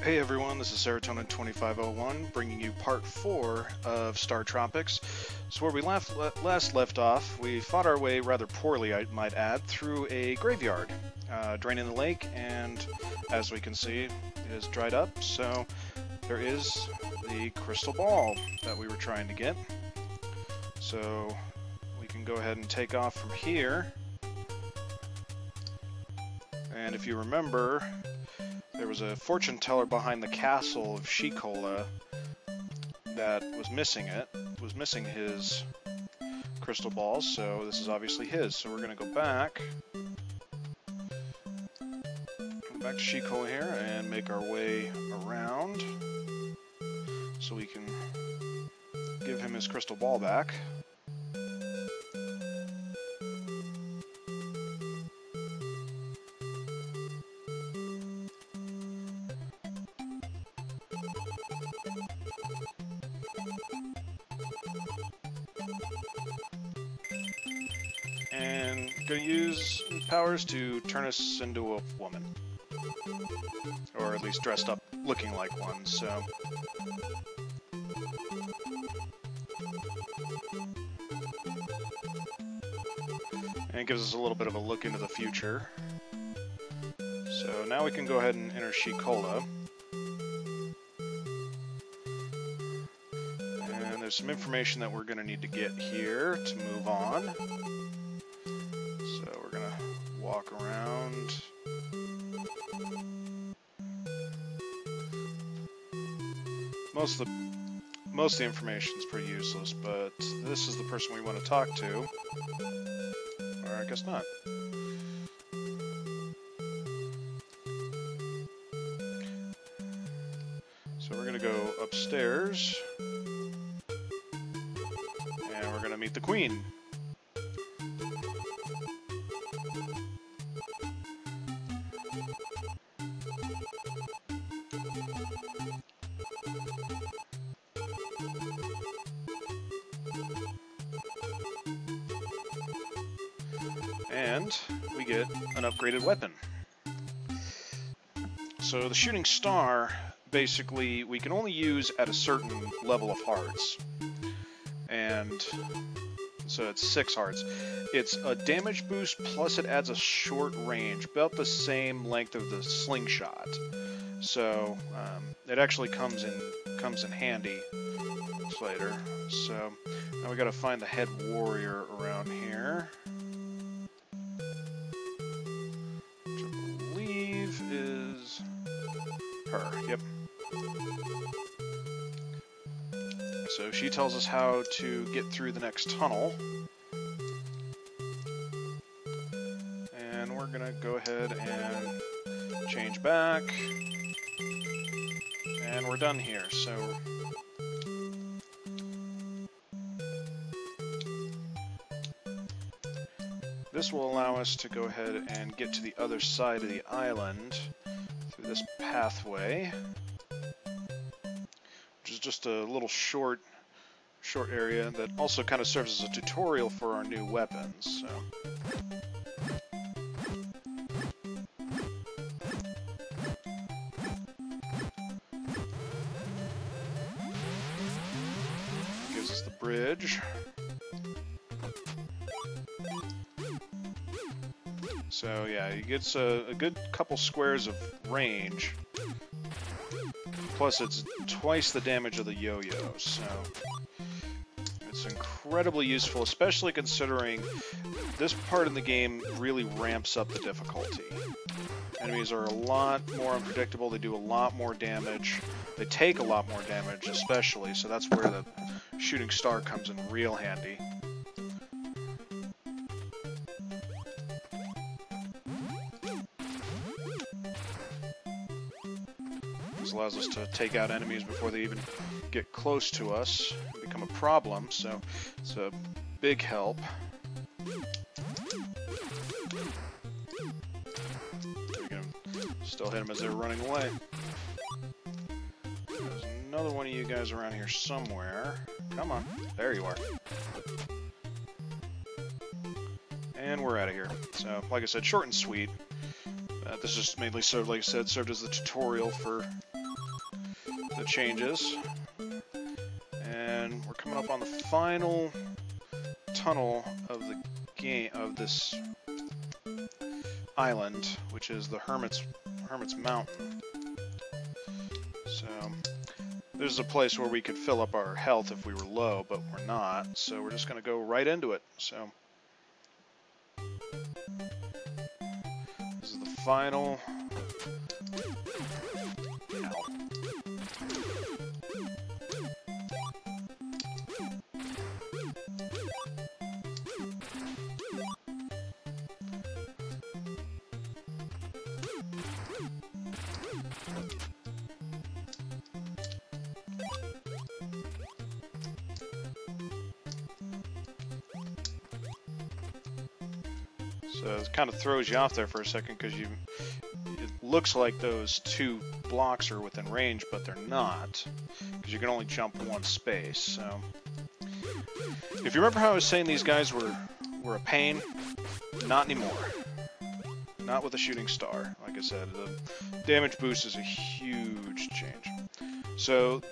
Hey everyone, this is Serotonin 2501 bringing you part 4 of StarTropics. So where we last left off, we fought our way rather poorly, I might add, through a graveyard, draining the lake, and as we can see, it has dried up, so there is the crystal ball that we were trying to get. So we can go ahead and take off from here. And if you remember, there was a fortune teller behind the castle of Shikola that was missing it. Was missing his crystal balls, so this is obviously his. So we're going to go back. Come back to Shikola here and make our way around so we can give him his crystal ball back. And gonna use powers to turn us into a woman. Or at least dressed up looking like one, so. And it gives us a little bit of a look into the future. So now we can go ahead and enter Shikola. And there's some information that we're gonna need to get here to move on. Walk around. Most of the information is pretty useless, but this is the person we want to talk to. Or I guess not. So we're gonna go upstairs, and we're gonna meet the Queen. And we get an upgraded weapon. So the shooting star, basically, we can only use at a certain level of hearts. And so it's 6 hearts. It's a damage boost, plus it adds a short range, about the same length of the slingshot. So it actually comes in handy later. So now we gotta find the head warrior around here. Is her. Yep. So she tells us how to get through the next tunnel. And we're gonna go ahead and change back. And we're done here, so this will allow us to go ahead and get to the other side of the island through this pathway, which is just a little short area that also kind of serves as a tutorial for our new weapons. So. Gives us the bridge. So yeah, he gets a good couple squares of range, plus it's twice the damage of the yo-yo, so it's incredibly useful, especially considering this part in the game really ramps up the difficulty. Enemies are a lot more unpredictable, they do a lot more damage, they take a lot more damage especially, so that's where the shooting star comes in real handy. Allows us to take out enemies before they even get close to us and become a problem, so it's a big help. We can still hit them as they're running away. There's another one of you guys around here somewhere. Come on, there you are. And we're out of here. So, like I said, short and sweet. This just mainly served, like I said, served as the tutorial for the changes. And we're coming up on the final tunnel of the game, of this island, which is the Hermit's Mountain. So this is a place where we could fill up our health if we were low, but we're not, so we're just going to go right into it. So this is the final... Ow. So it kind of throws you off there for a second because it looks like those two blocks are within range, but they're not, because you can only jump one space. So if you remember how I was saying these guys were a pain, not anymore. Not with a shooting star. Like I said, the damage boost is a huge change. So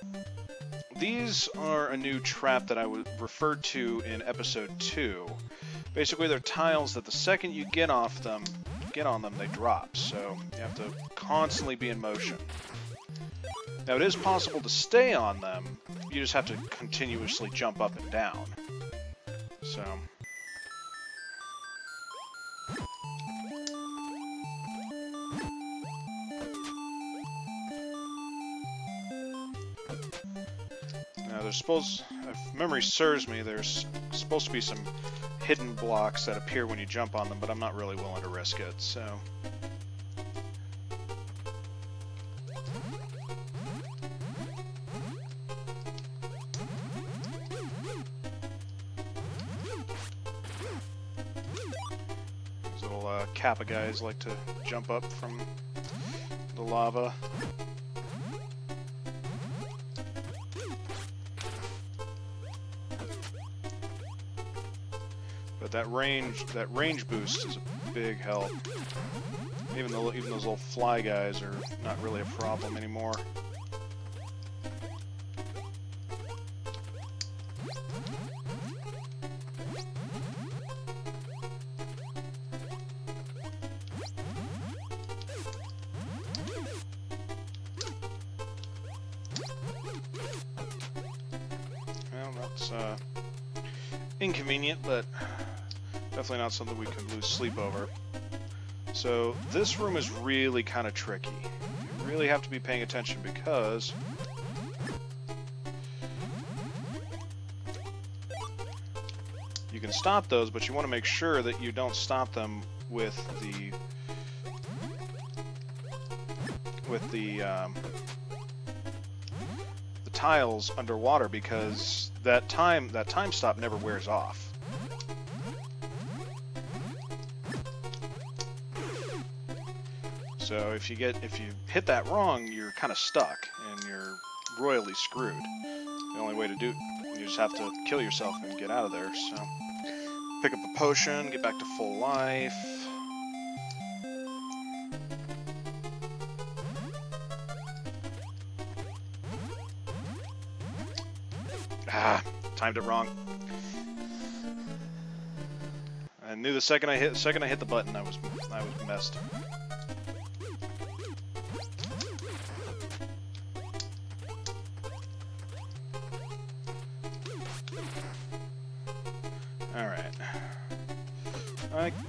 these are a new trap that I would refer to in episode 2. Basically, they're tiles that the second you get on them, they drop. So you have to constantly be in motion. Now, it is possible to stay on them. You just have to continuously jump up and down. So now, there's supposed, if memory serves me, there's supposed to be some hidden blocks that appear when you jump on them, but I'm not really willing to risk it, so. These little Kappa guys like to jump up from the lava. But that range boost is a big help. Even those little fly guys are not really a problem anymore. Well, that's inconvenient, but definitely not something we can lose sleep over. So this room is really kind of tricky. You really have to be paying attention because you can stop those, but you want to make sure that you don't stop them with the tiles underwater, because that time stop never wears off. So if you hit that wrong, you're kind of stuck and you're royally screwed. The only way to do it, you just have to kill yourself and get out of there. So pick up a potion, get back to full life. Ah, timed it wrong. I knew the second I hit the button, I was messed.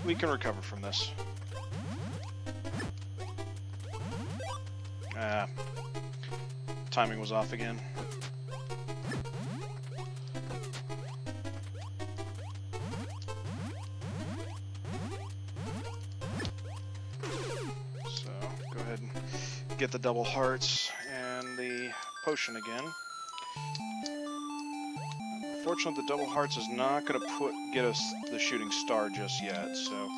We can recover from this. Timing was off again. So, go ahead and get the double hearts and the potion again. Unfortunately, the double hearts is not going to get us the shooting star just yet. So,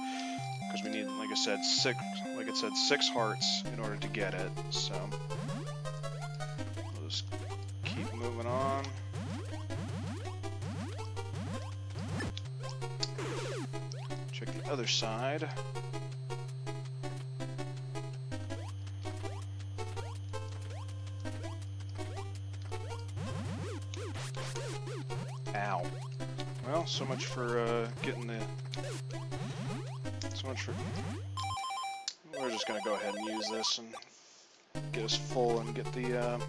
because we need, like I said, six hearts in order to get it. So, we'll just keep moving on. Check the other side. Ow. Well, so much for getting the... So much for... We're just gonna go ahead and use this and get us full and get the...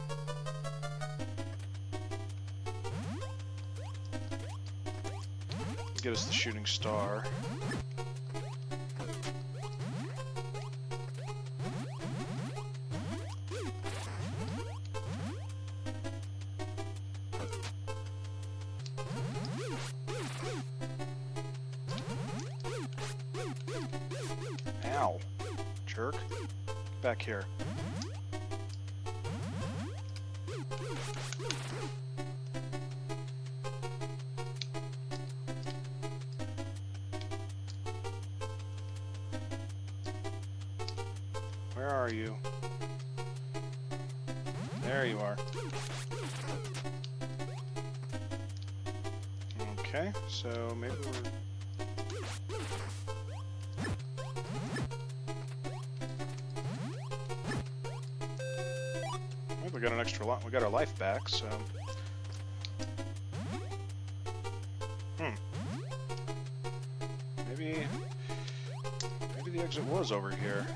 Get us the shooting star. Ow. Jerk. Back here. Where are you? There you are. Okay, so maybe we're... We got an extra lot. We got our life back, so. Maybe the exit was over here.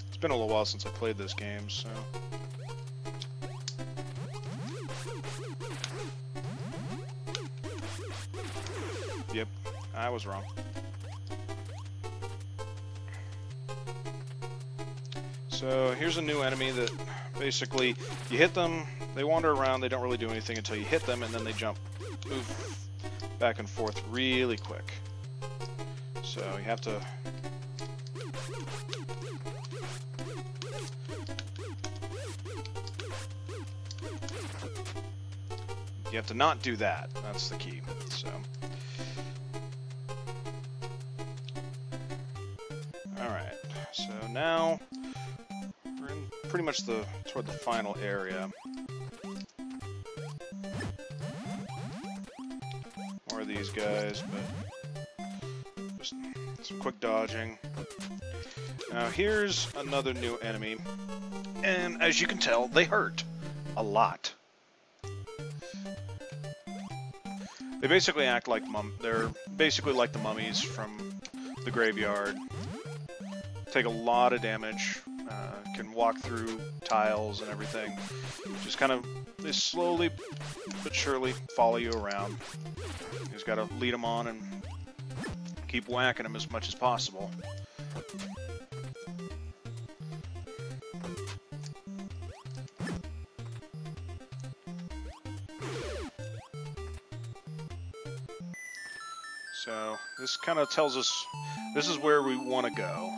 It's been a little while since I played this game, so. Yep, I was wrong. So here's a new enemy that basically you hit them, they wander around, they don't really do anything until you hit them, and then they move back and forth really quick. So you have to... You have to not do that. That's the key. So. Alright, so now... pretty much toward the final area. More of these guys, but just some quick dodging. Now here's another new enemy, and as you can tell, they hurt a lot. They basically act like they're basically like the mummies from the graveyard. Take a lot of damage. Can walk through tiles and everything. Just kind of, they slowly but surely follow you around. You just gotta lead them on and keep whacking them as much as possible. So this kind of tells us this is where we want to go.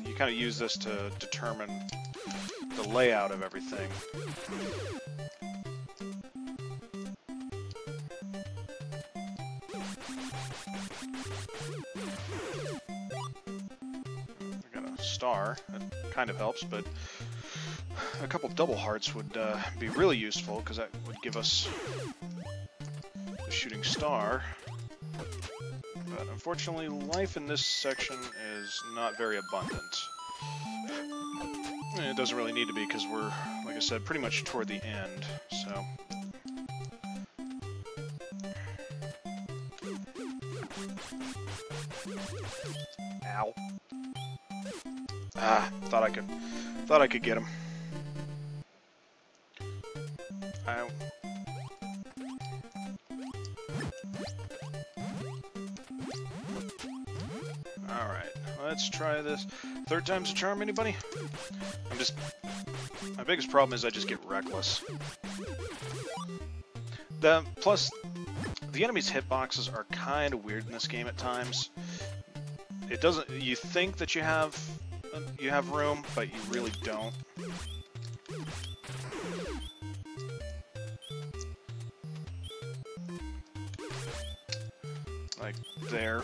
You kind of use this to determine the layout of everything. I got a star, that kind of helps, but a couple double hearts would be really useful, because that would give us the shooting star. But unfortunately, life in this section is not very abundant. It doesn't really need to be because we're, like I said, pretty much toward the end, so... Ow. Ah, thought I could get him. Alright, let's try this. Third time's a charm, anybody? My biggest problem is I just get reckless. Plus, the enemies' hitboxes are kind of weird in this game at times. It doesn't, you think that you have room, but you really don't. Like there.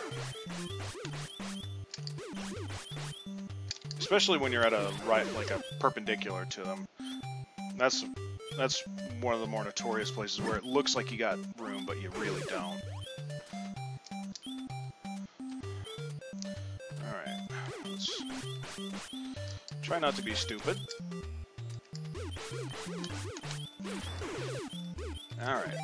Especially when you're at a like a perpendicular to them. That's one of the more notorious places where it looks like you got room, but you really don't. Alright, let's Try not to be stupid. Alright.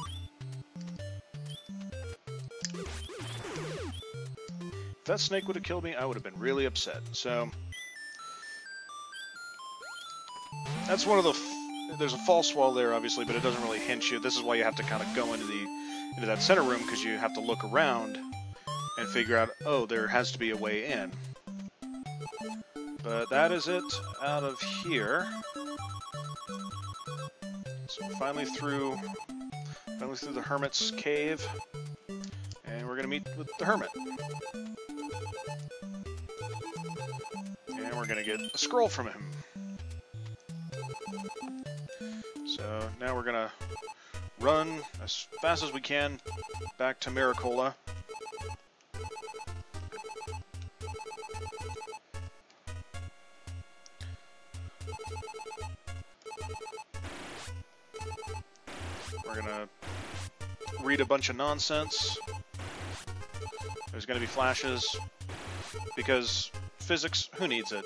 If that snake would have killed me, I would have been really upset. So, that's one of the... There's a false wall there, obviously, but it doesn't really hint you. This is why you have to kind of go into that center room, because you have to look around and figure out, oh, there has to be a way in. But that is it out of here. So finally through the Hermit's cave, and we're gonna meet with the Hermit. And we're gonna get a scroll from him. So now we're gonna run as fast as we can back to Maricola. We're gonna read a bunch of nonsense. There's gonna be flashes, because physics, who needs it?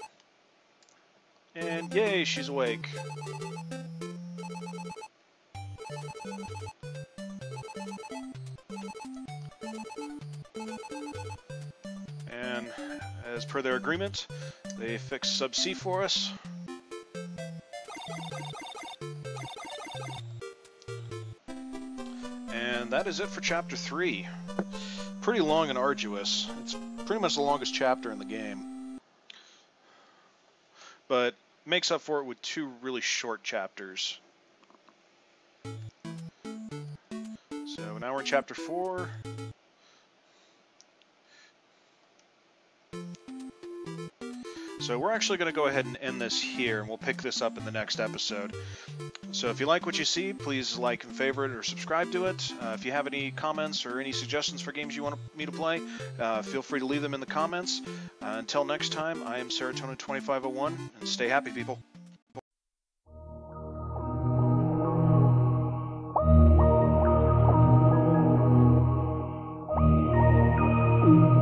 And yay, she's awake. And as per their agreement, they fixed Sub-C for us. And that is it for Chapter 3. Pretty long and arduous. It's pretty much the longest chapter in the game. But makes up for it with 2 really short chapters. So now we're in Chapter 4. So we're actually going to go ahead and end this here, and we'll pick this up in the next episode. So if you like what you see, please like and favorite or subscribe to it. If you have any comments or any suggestions for games you want me to play, feel free to leave them in the comments. Until next time, I am Serotonin2501, and stay happy, people. Mm-hmm.